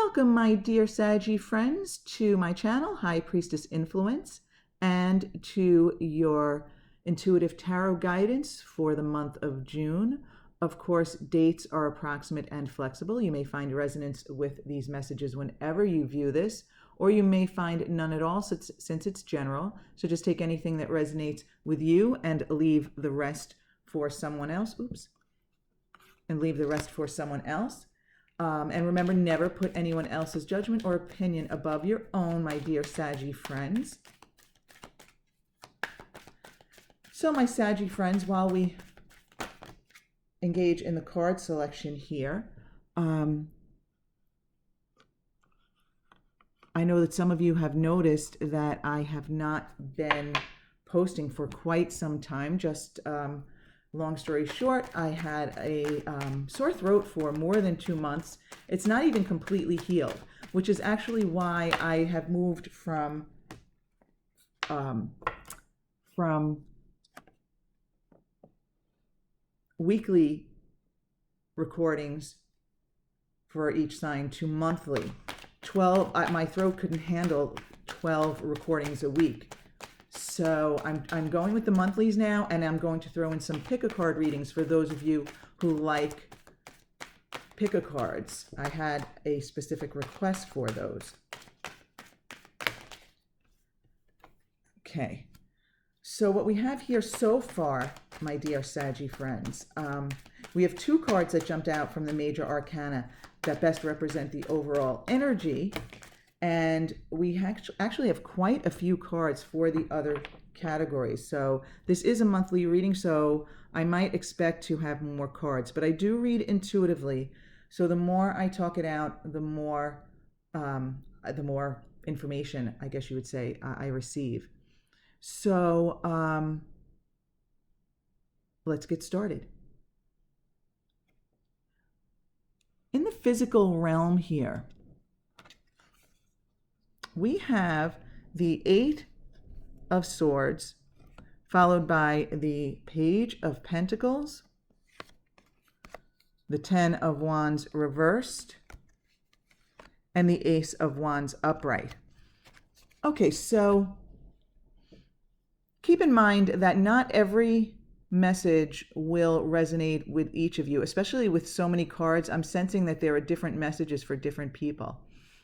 Welcome, my dear Saggy friends, to my channel, High Priestess Influence, and to your intuitive tarot guidance for the month of June. Of course, dates are approximate and flexible. You may find resonance with these messages whenever you view this, or you may find none at all since it's general. So just take anything that resonates with you and leave the rest for someone else. And leave the rest for someone else. And remember, never put anyone else's judgment or opinion above your own, my dear Saggy friends. So, my Saggy friends, while we engage in the card selection here, I know that some of you have noticed that I have not been posting for quite some time. Just long story short, I had a sore throat for more than 2 months. It's not even completely healed, which is actually why I have moved from weekly recordings for each sign to monthly. My throat couldn't handle 12 recordings a week. So I'm going with the monthlies now, and I'm going to throw in some pick-a-card readings for those of you who like pick-a-cards. I had a specific request for those. Okay, so what we have here so far, my dear Saggy friends, we have 2 cards that jumped out from the major arcana that best represent the overall energy. And we actually have quite a few cards for the other categories. So this is a monthly reading, so I might expect to have more cards. But I do read intuitively, so the more I talk it out, the more information, I guess you would say, I receive. So let's get started. In the physical realm here, we have the 8 of Swords, followed by the Page of Pentacles, the 10 of Wands reversed, and the Ace of Wands upright. Okay, so keep in mind that not every message will resonate with each of you, especially with so many cards. I'm sensing that there are different messages for different people,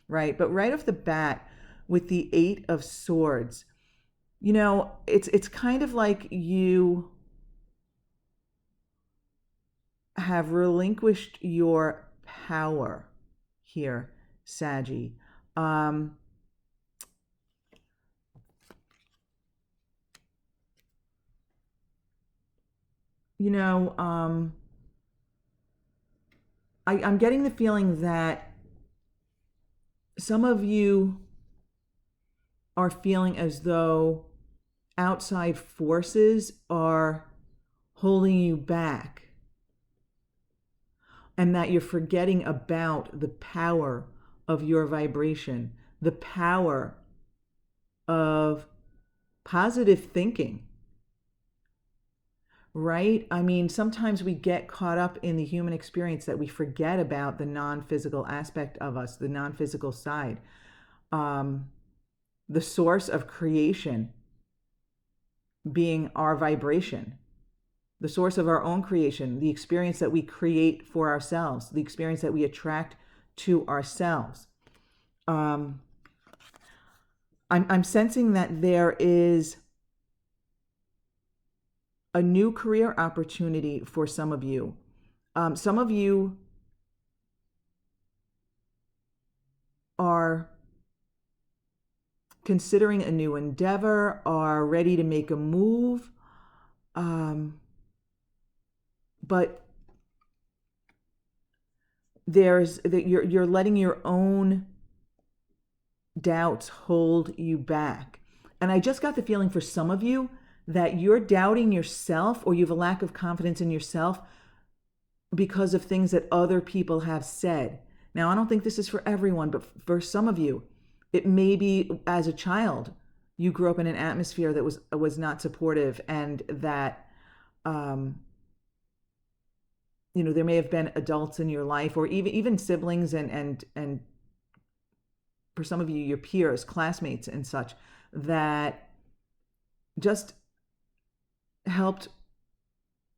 right? But right off the bat, with the 8 of Swords, you know, it's kind of like you have relinquished your power here, Saggy. I'm getting the feeling that some of you are feeling as though outside forces are holding you back, and that you're forgetting about the power of your vibration, the power of positive thinking, right? I mean, sometimes we get caught up in the human experience that we forget about the non-physical aspect of us, the non-physical side. The source of creation being our vibration, the source of our own creation, the experience that we create for ourselves, the experience that we attract to ourselves. I'm sensing that there is a new career opportunity for some of you. Some of you are considering a new endeavor, are ready to make a move, but you're letting your own doubts hold you back. And I just got the feeling for some of you that you're doubting yourself, or you have a lack of confidence in yourself because of things that other people have said. Now, I don't think this is for everyone, but for some of you, it may be as a child, you grew up in an atmosphere that was not supportive, and that, there may have been adults in your life, or even siblings and for some of you, your peers, classmates, and such, that just helped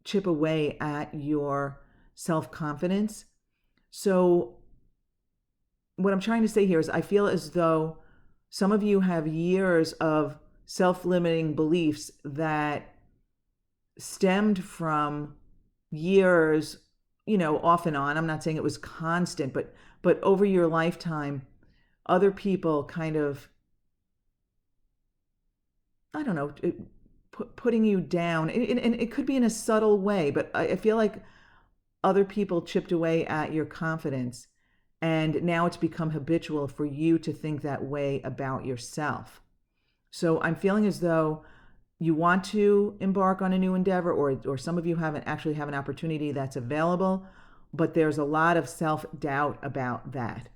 chip away at your self-confidence. So what I'm trying to say here is I feel as though some of you have years of self-limiting beliefs that stemmed from years, off and on. I'm not saying it was constant, but over your lifetime, other people kind of, I don't know, putting you down. And it could be in a subtle way, but I feel like other people chipped away at your confidence. And now it's become habitual for you to think that way about yourself. So I'm feeling as though you want to embark on a new endeavor, or some of you haven't actually have an opportunity that's available, but there's a lot of self-doubt about that.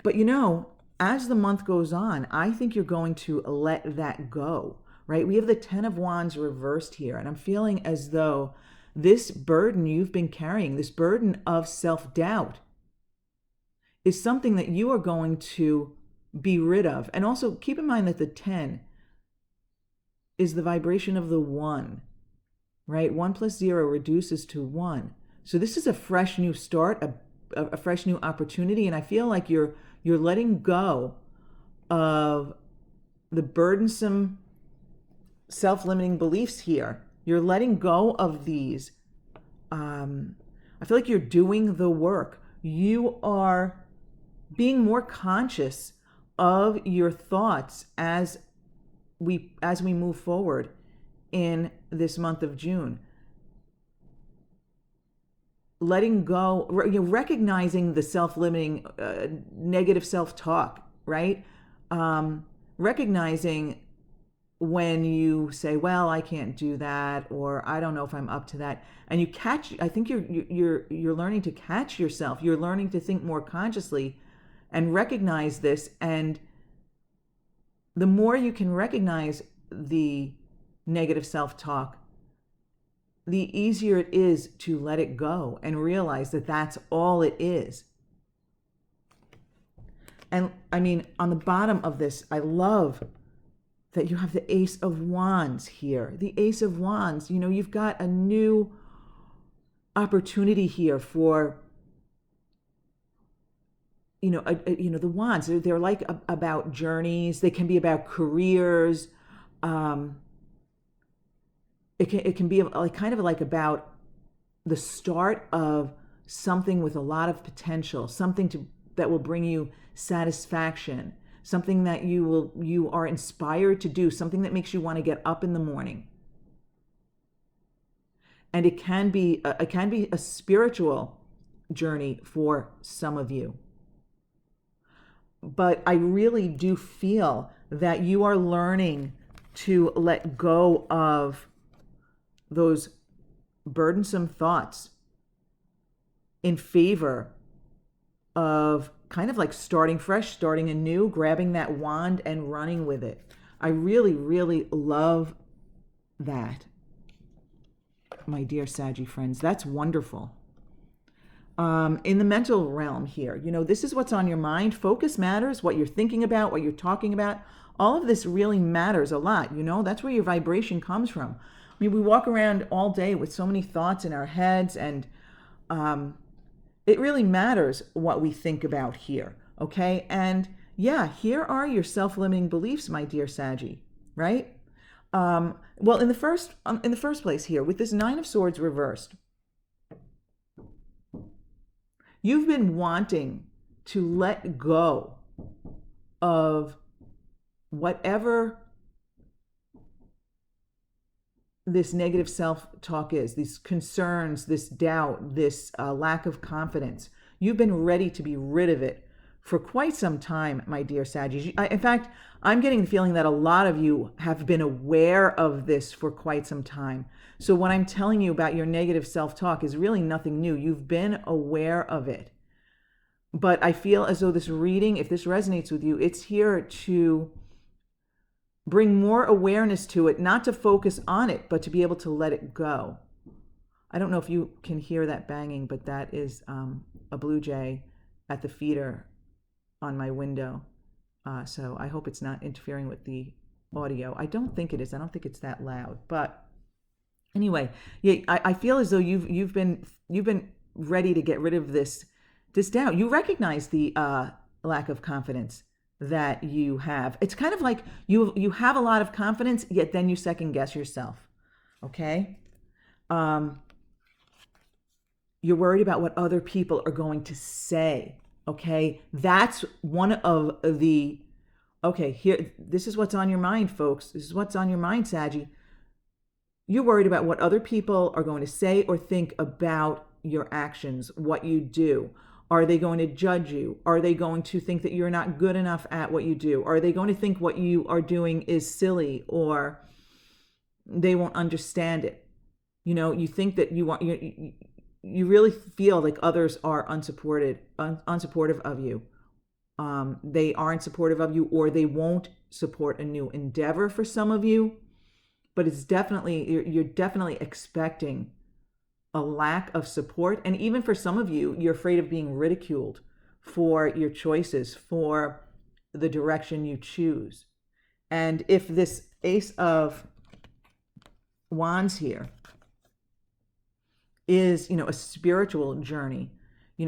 But as the month goes on, I think you're going to let that go, right? We have the 10 of Wands reversed here, and I'm feeling as though this burden you've been carrying, this burden of self-doubt, is something that you are going to be rid of. And also keep in mind that the 10 is the vibration of the 1, right? 1 plus 0 reduces to 1. So this is a fresh new start, a fresh new opportunity. And I feel like you're letting go of the burdensome self-limiting beliefs here. You're letting go of these. I feel like you're doing the work. You are being more conscious of your thoughts as we move forward in this month of June. Letting go, recognizing the self-limiting, negative self-talk, right? Recognizing when you say, well, I can't do that, or I don't know if I'm up to that. And I think you're learning to catch yourself. You're learning to think more consciously and recognize this. And the more you can recognize the negative self-talk, the easier it is to let it go and realize that that's all it is. And I mean, on the bottom of this, I love that you have the Ace of Wands here. The Ace of Wands, you've got a new opportunity here for, the wands. They're like about journeys. They can be about careers. It can be like kind of like about the start of something with a lot of potential, something that will bring you satisfaction, something that you are inspired to do, something that makes you want to get up in the morning. And it can be a spiritual journey for some of you. But I really do feel that you are learning to let go of those burdensome thoughts in favor of kind of like starting fresh, starting anew, grabbing that wand and running with it. I really, really love that, my dear Saggy friends. That's wonderful. In the mental realm here, this is what's on your mind. Focus matters. What you're thinking about, what you're talking about, all of this really matters a lot. That's where your vibration comes from. I mean, we walk around all day with so many thoughts in our heads, and it really matters what we think about here. Okay. And yeah, here are your self-limiting beliefs, my dear Saggy, right? Well, in the first place here, with this 9 of Swords reversed, you've been wanting to let go of whatever this negative self-talk is, these concerns, this doubt, this lack of confidence. You've been ready to be rid of it for quite some time, my dear Saggies. In fact, I'm getting the feeling that a lot of you have been aware of this for quite some time. So what I'm telling you about your negative self-talk is really nothing new. You've been aware of it. But I feel as though this reading, if this resonates with you, it's here to bring more awareness to it, not to focus on it, but to be able to let it go. I don't know if you can hear that banging, but that is a blue jay at the feeder on my window. So I hope it's not interfering with the audio. I don't think it is. I don't think it's that loud. But anyway, yeah, I feel as though you've been ready to get rid of this doubt. You recognize the lack of confidence that you have. It's kind of like you have a lot of confidence, yet then you second guess yourself. Okay? You're worried about what other people are going to say. Okay? That's one of the, okay, here, this is what's on your mind, folks. This is what's on your mind, Saggy. You're worried about what other people are going to say or think about your actions, what you do. Are they going to judge you? Are they going to think that you're not good enough at what you do? Are they going to think what you are doing is silly, or they won't understand it? You know, you think that you really feel like others are unsupportive of you. They aren't supportive of you, or they won't support a new endeavor for some of you. But it's definitely, you're definitely expecting a lack of support. And even for some of you, you're afraid of being ridiculed for your choices, for the direction you choose. And if this Ace of Wands here is, a spiritual journey,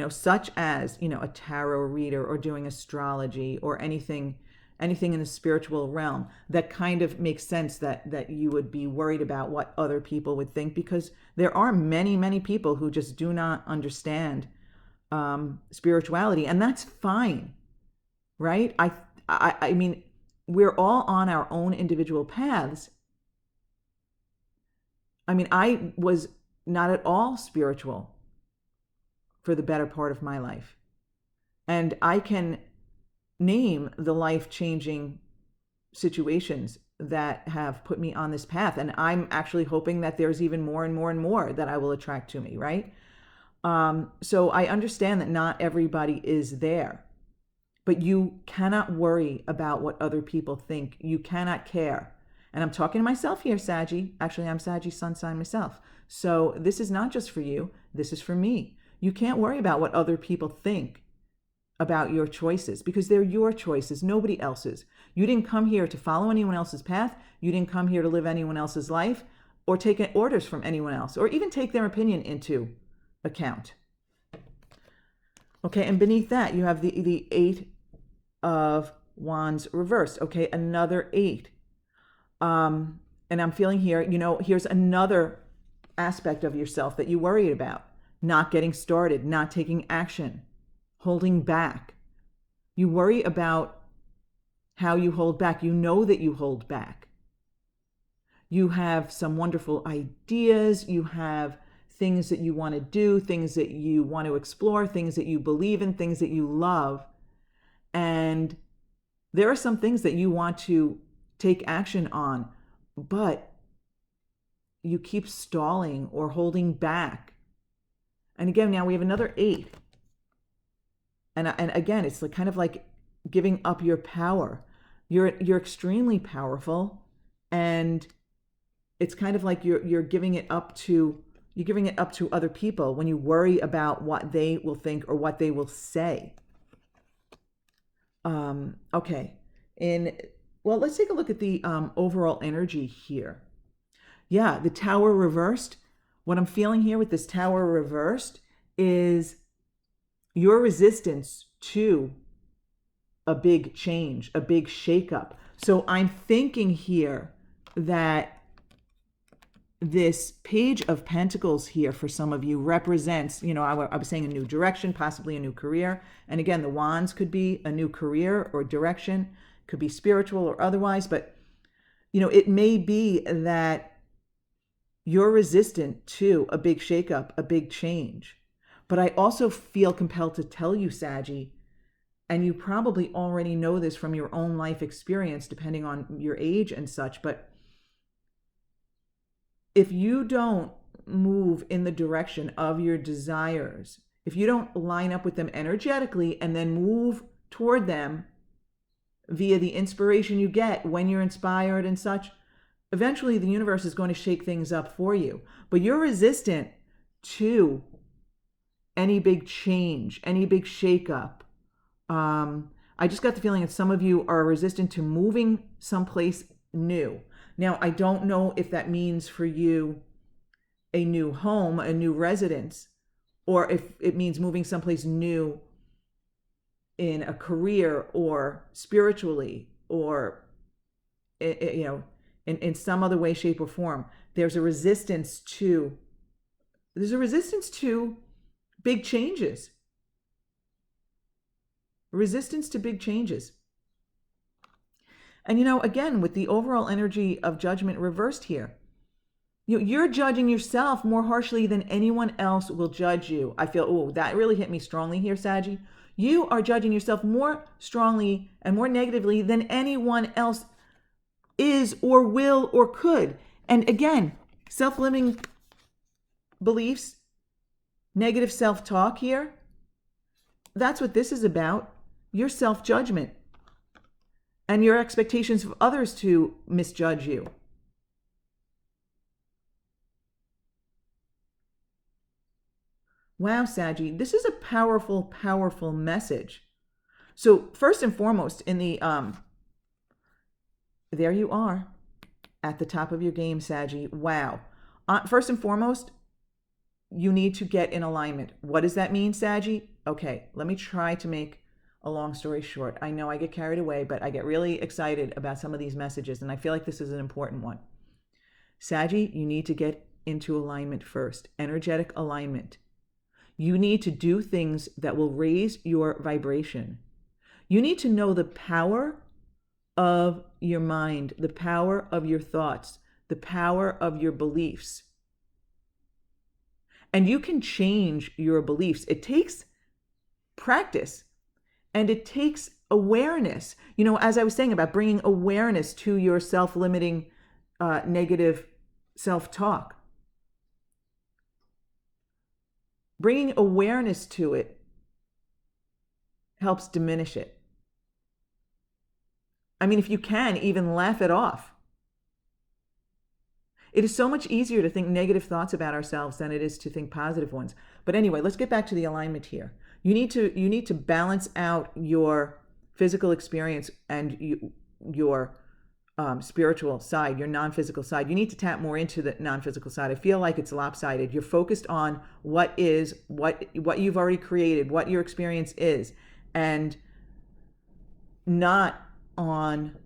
such as, a tarot reader or doing astrology or anything in the spiritual realm, that kind of makes sense that you would be worried about what other people would think, because there are many, many people who just do not understand spirituality, and that's fine, right? I mean, we're all on our own individual paths. I mean, I was not at all spiritual for the better part of my life, and I can name the life-changing situations that have put me on this path. And I'm actually hoping that there's even more and more and more that I will attract to me, right? So I understand that not everybody is there, but you cannot worry about what other people think. You cannot care. And I'm talking to myself here, Saggy. Actually, I'm Saggy sun sign myself. So this is not just for you. This is for me. You can't worry about what other people think about your choices, because they're your choices, nobody else's. You didn't come here to follow anyone else's path. You didn't come here to live anyone else's life or take orders from anyone else, or even take their opinion into account. Okay, and beneath that, you have the Eight of Wands reversed. Okay, another 8. And I'm feeling here, here's another aspect of yourself that you worry about: not getting started, not taking action, holding back. You worry about how you hold back. You know that you hold back. You have some wonderful ideas. You have things that you want to do, things that you want to explore, things that you believe in, things that you love. And there are some things that you want to take action on, but you keep stalling or holding back. And again, now we have another 8. And again, it's kind of like giving up your power. You're extremely powerful, and it's kind of like you're giving it up to other people when you worry about what they will think or what they will say. Okay. Well, let's take a look at the overall energy here. Yeah, the Tower reversed. What I'm feeling here with this Tower reversed is your resistance to a big change, a big shakeup. So I'm thinking here that this Page of Pentacles here for some of you represents, I was saying a new direction, possibly a new career. And again, the Wands could be a new career or direction, could be spiritual or otherwise. But, it may be that you're resistant to a big shakeup, a big change. But I also feel compelled to tell you, Saggy, and you probably already know this from your own life experience, depending on your age and such, but if you don't move in the direction of your desires, if you don't line up with them energetically and then move toward them via the inspiration you get when you're inspired and such, eventually the universe is going to shake things up for you. But you're resistant to any big change, any big shakeup. I just got the feeling that some of you are resistant to moving someplace new. Now, I don't know if that means for you a new home, a new residence, or if it means moving someplace new in a career or spiritually or, in some other way, shape, or form. There's a resistance to big changes. Resistance to big changes. And again, with the overall energy of judgment reversed here, you're judging yourself more harshly than anyone else will judge you. I feel, that really hit me strongly here, Saggy. You are judging yourself more strongly and more negatively than anyone else is or will or could. And again, self-limiting beliefs, negative self-talk here, that's what this is about. Your self-judgment and your expectations of others to misjudge you. Wow, Saggy, this is a powerful, powerful message. So first and foremost, in the there you are at the top of your game, Saggy. Wow. First and foremost, you need to get in alignment. What does that mean, Saggy? Okay, let me try to make a long story short. I know I get carried away, but I get really excited about some of these messages, and I feel like this is an important one. Saggy, you need to get into alignment first, energetic alignment. You need to do things that will raise your vibration. You need to know the power of your mind, the power of your thoughts, the power of your beliefs. And you can change your beliefs. It takes practice and it takes awareness. As I was saying about bringing awareness to your self-limiting, negative self-talk. Bringing awareness to it helps diminish it. I mean, if you can, even laugh it off. It is so much easier to think negative thoughts about ourselves than it is to think positive ones. But anyway, let's get back to the alignment here. You need to balance out your physical experience and your spiritual side, your non-physical side. You need to tap more into the non-physical side. I feel like it's lopsided. You're focused on what you've already created, what your experience is, and not on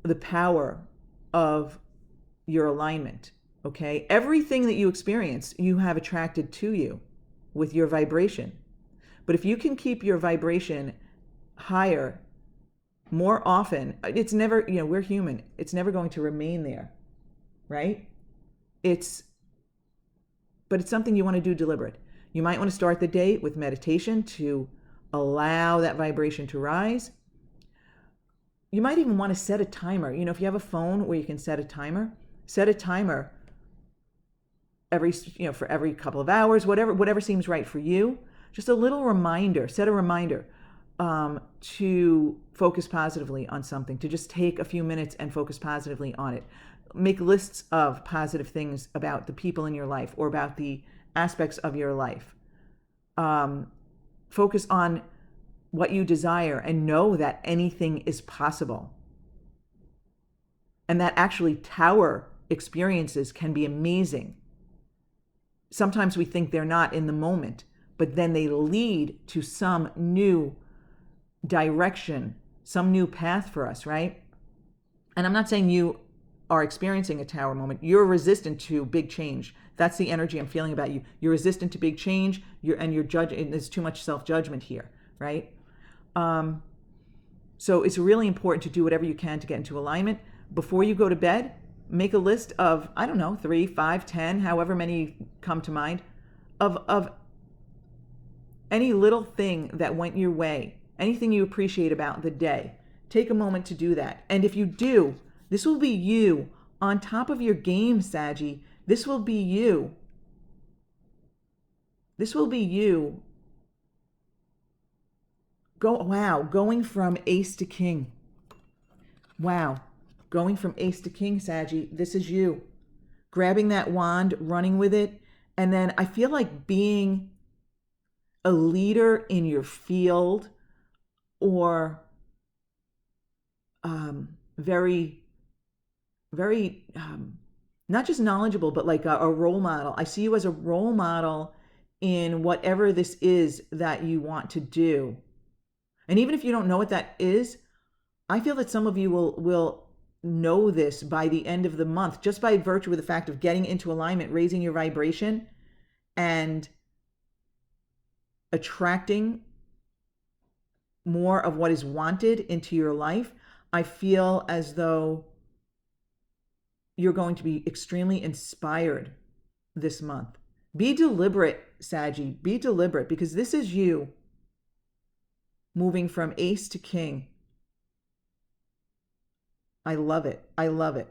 the power of your alignment. Okay? Everything that you experience, you have attracted to you with your vibration. But if you can keep your vibration higher more often, it's never, we're human. It's never going to remain there, right? But it's something you want to do deliberate. You might want to start the day with meditation to allow that vibration to rise. You might even want to set a timer. If you have a phone where you can set a timer for every couple of hours, whatever seems right for you. Just a little reminder, set a reminder to focus positively on something, to just take a few minutes and focus positively on it. Make lists of positive things about the people in your life or about the aspects of your life. Focus on what you desire and know that anything is possible. And that actually tower experiences can be amazing. Sometimes we think they're not in the moment, but then they lead to some new direction, some new path for us, right? And I'm not saying you are experiencing a tower moment. You're resistant to big change. That's the energy I'm feeling about you. You're resistant to big change. You're judging. There's too much self-judgment here, right? So it's really important to do whatever you can to get into alignment. Before you go to bed, make a list of, 3, 5, 10, however many come to mind, of any little thing that went your way, anything you appreciate about the day. Take a moment to do that. And if you do, this will be you on top of your game, Saggy. This will be you. This will be you. Going from ace to king. Wow. Going from ace to king, Saggy. This is you. Grabbing that wand, running with it. And then I feel like being a leader in your field, or very, very, not just knowledgeable, but like a role model. I see you as a role model in whatever this is that you want to do. And even if you don't know what that is, I feel that some of you will know this by the end of the month, just by virtue of the fact of getting into alignment, raising your vibration, and attracting more of what is wanted into your life. I feel as though you're going to be extremely inspired this month. Be deliberate, Saggy. Be deliberate, because this is you moving from ace to king. I love it. I love it.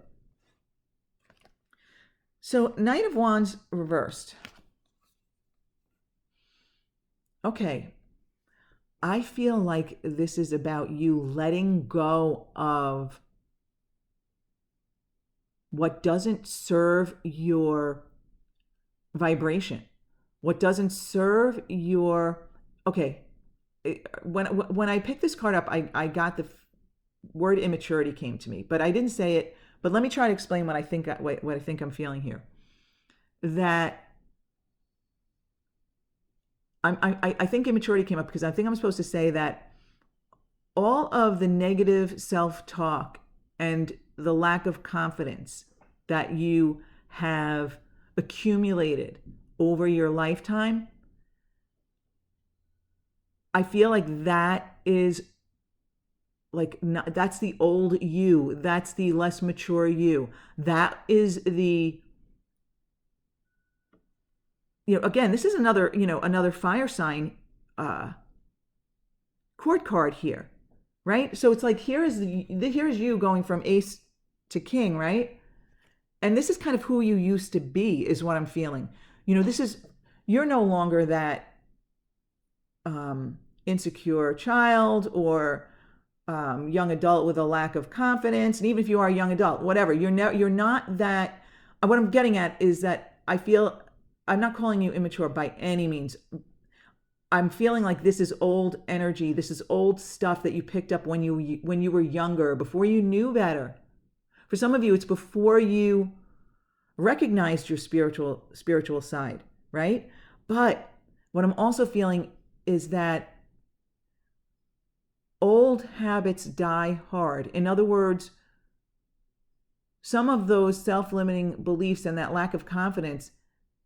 So, Knight of Wands reversed. Okay. I feel like this is about you letting go of what doesn't serve your vibration, what doesn't serve your, okay. When I picked this card up, I got the word immaturity came to me, but I didn't say it. But let me try to explain what I think I'm feeling here. That I think immaturity came up because I think I'm supposed to say that all of the negative self-talk and the lack of confidence that you have accumulated over your lifetime, I feel like that is like, that's the old you. That's the less mature you. That is the, again, this is another fire sign court card here, right? So it's like, here's you going from ace to king, right? And this is kind of who you used to be, is what I'm feeling. You're no longer that insecure child or young adult with a lack of confidence. And even if you are a young adult, whatever, you're not that. What I'm getting at is that I feel, I'm not calling you immature by any means. I'm feeling like this is old energy. This is old stuff that you picked up when you were younger, before you knew better. For some of you, it's before you recognized your spiritual side, right? But what I'm also feeling is that old habits die hard. In other words, some of those self-limiting beliefs and that lack of confidence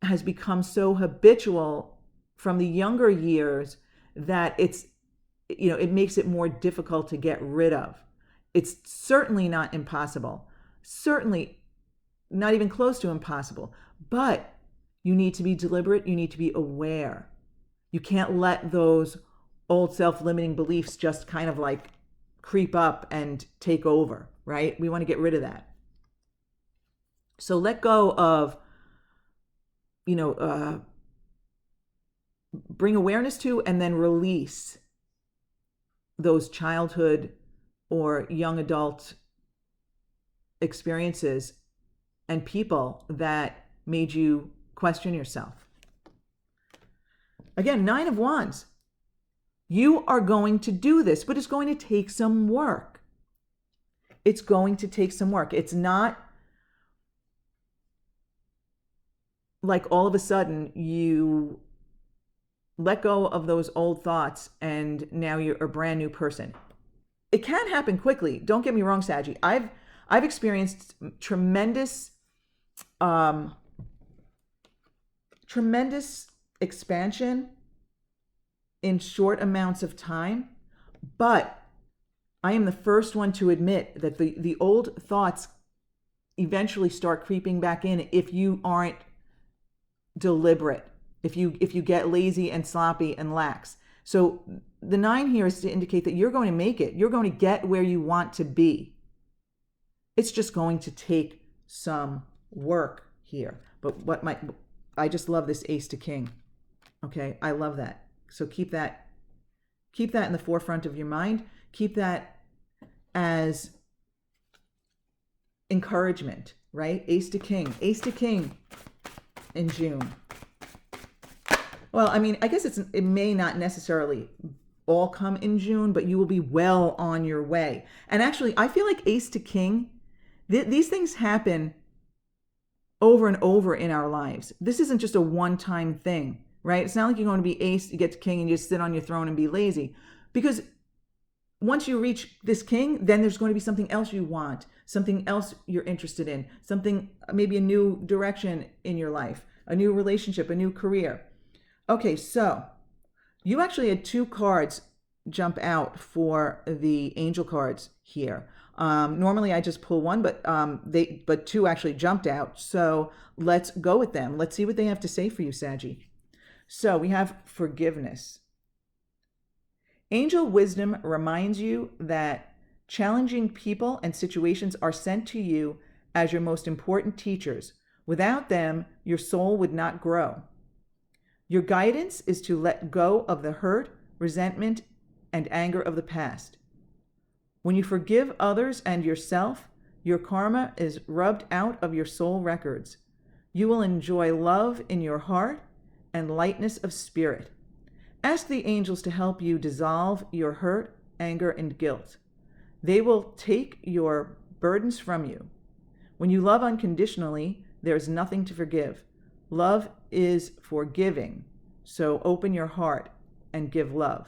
has become so habitual from the younger years that it makes it more difficult to get rid of. It's certainly not impossible. Certainly not even close to impossible. But you need to be deliberate. You need to be aware. You can't let those old self-limiting beliefs just kind of like creep up and take over, right? We want to get rid of that. So let go of, bring awareness to and then release those childhood or young adult experiences and people that made you question yourself. Again, 9 of Wands. You are going to do this, but it's going to take some work. It's going to take some work. It's not like all of a sudden you let go of those old thoughts and now you're a brand new person. It can happen quickly. Don't get me wrong, Saggy. I've experienced tremendous expansion in short amounts of time, but I am the first one to admit that the old thoughts eventually start creeping back in if you aren't deliberate, if you get lazy and sloppy and lax. So the 9 here is to indicate that you're going to make it. You're going to get where you want to be. It's just going to take some work here. But I just love this ace to king. Okay, I love that. So keep that in the forefront of your mind. Keep that as encouragement, right? Ace to king in June. Well, I mean, I guess it may not necessarily all come in June, but you will be well on your way. And actually, I feel like Ace to King, these things happen over and over in our lives. This isn't just a one-time thing, right? It's not like you're going to be Ace, you get to King, and you just sit on your throne and be lazy. Because once you reach this King, then there's going to be something else you want, something else you're interested in, something, maybe a new direction in your life, a new relationship, a new career. Okay, so you actually had two cards jump out for the angel cards here. Normally I just pull one, but two actually jumped out. So let's go with them. Let's see what they have to say for you, Saggy. So we have forgiveness. Angel wisdom reminds you that challenging people and situations are sent to you as your most important teachers. Without them, your soul would not grow. Your guidance is to let go of the hurt, resentment, and anger of the past. When you forgive others and yourself, your karma is rubbed out of your soul records. You will enjoy love in your heart and lightness of spirit. Ask the angels to help you dissolve your hurt, anger, and guilt. They will take your burdens from you. When you love unconditionally, there is nothing to forgive. Love is forgiving, so open your heart and give love.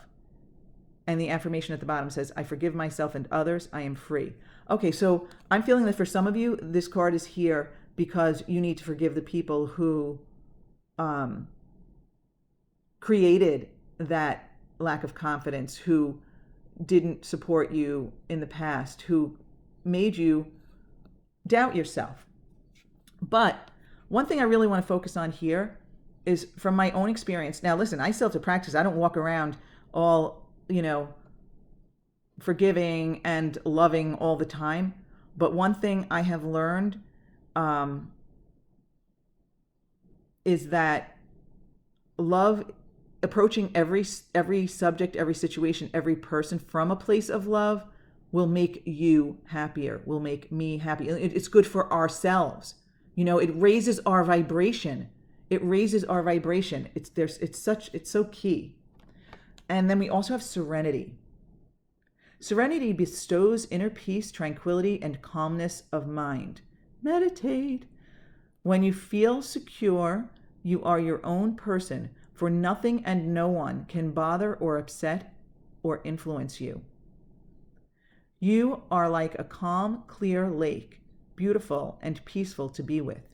And the affirmation at the bottom says, I forgive myself and others, I am free. Okay, so I'm feeling that for some of you, this card is here because you need to forgive the people who created that lack of confidence, who didn't support you in the past, who made you doubt yourself. But one thing I really want to focus on here is from my own experience. Now, listen, I still have to practice. I don't walk around all, forgiving and loving all the time. But one thing I have learned is that love, approaching every subject, every situation, every person from a place of love will make you happier, will make me happy. It's good for ourselves. It raises our vibration. It raises our vibration. It's so key. And then we also have serenity. Serenity bestows inner peace, tranquility, and calmness of mind. Meditate. When you feel secure, you are your own person, for nothing and no one can bother or upset or influence you. You are like a calm, clear lake, beautiful and peaceful to be with.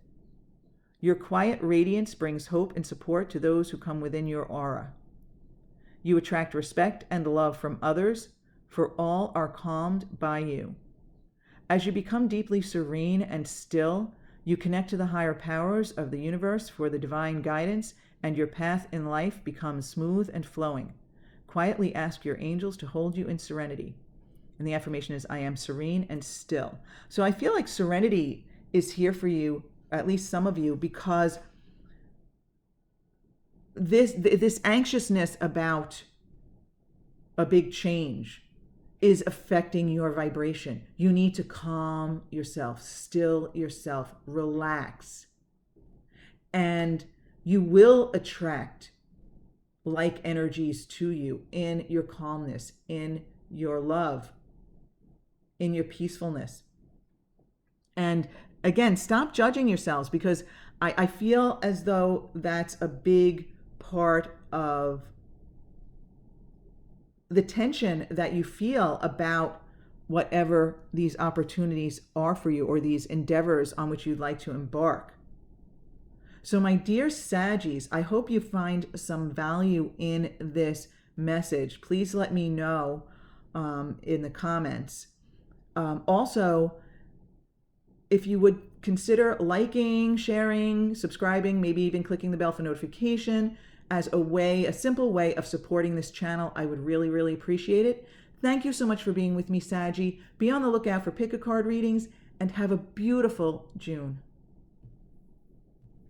Your quiet radiance brings hope and support to those who come within your aura. You attract respect and love from others, for all are calmed by you. As you become deeply serene and still, you connect to the higher powers of the universe for the divine guidance, and your path in life becomes smooth and flowing. Quietly ask your angels to hold you in serenity. And the affirmation is, I am serene and still. So I feel like serenity is here for you, at least some of you, because this anxiousness about a big change is affecting your vibration. You need to calm yourself, still yourself, relax. And you will attract like energies to you in your calmness, in your love, in your peacefulness. And again, stop judging yourselves, because I feel as though that's a big part of the tension that you feel about whatever these opportunities are for you, or these endeavors on which you'd like to embark. So my dear Saggies, I hope you find some value in this message. Please let me know in the comments. Also, if you would consider liking, sharing, subscribing, maybe even clicking the bell for notification as a simple way of supporting this channel, I would really, really appreciate it. Thank you so much for being with me, Saggy. Be on the lookout for pick a card readings, and have a beautiful June.